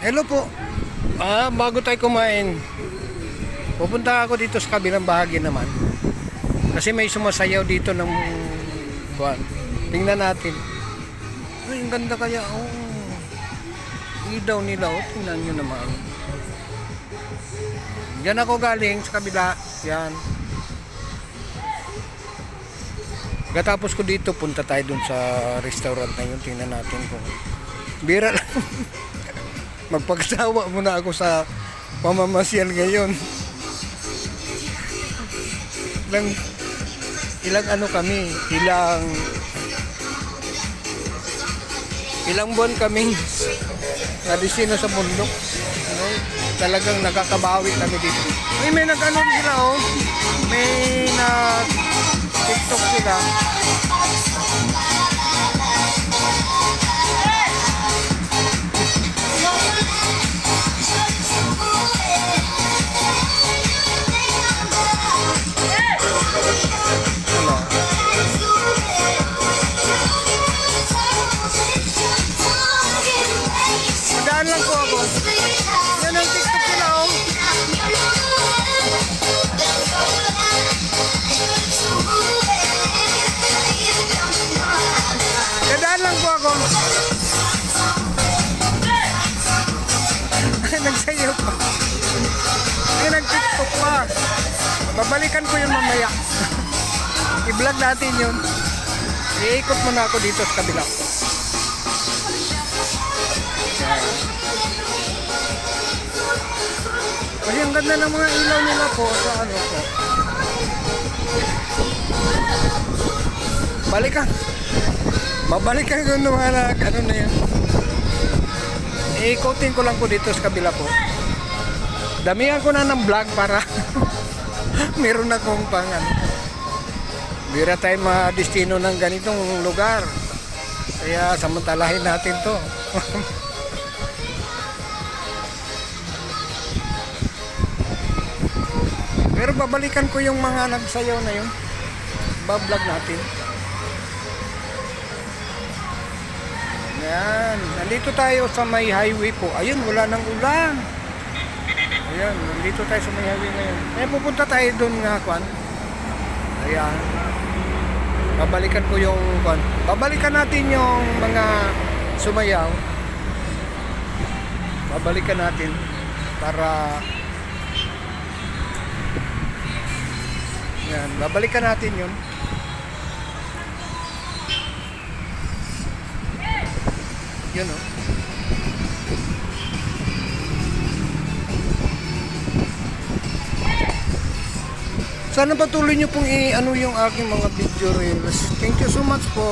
Hello po. Bago tayo kumain, pupunta ako dito sa kabilang bahagi naman. Kasi may sumasayaw dito ng kuwan. Tingnan natin. Ay, ang ganda kaya. Oh. Ilaw nila. Oh. Tingnan nyo naman. Diyan ako galing sa kabila. Yan. Pagkatapos ko dito, punta tayo dun sa restaurant na yun. Tingnan natin kung bira lang. Magpagsawa muna ako sa pamamasyal ngayon. Ilang ano kami, ilang buwan kaming nadisino sa bundok. Ano, talagang nakakabawi kami dito. Ay, may nag-ano sila, oh. May nag-TikTok sila. Madaan lang po ako. Yan ang TikTok nila, oh. Madaan lang po ako. Nagsayaw pa. Ay, nag-TikTok pa. Babalikan ko yun mamaya. I-vlog natin yun. Iikot muna ako dito sa kabila. Kasi ang ganda ng mga ilaw nila po sa ano po. Balikan. Babalikan ko yung mga ano na yun. Iikotin ko lang po dito sa kabila po. Damihan ko na ng vlog para meron akong pangan. Bira tayo ma-destino ng ganitong lugar. Kaya samantalahin natin to. Pero babalikan ko yung mga nagsayaw na yun. Bablog natin. Ayan. Nandito tayo sa may highway po. Ayun, wala nang ulan. Ayan, nandito tayo sa may highway ngayon. Ayan, pupunta tayo doon nga, Kwan. Ayan. Babalikan ko yung Kwan. Babalikan natin yung mga sumayaw. Babalikan natin para yan, babalikan natin yun. Yun, oh. Sana patuloy nyo pong i-ano yung aking mga video reels. Thank you so much po.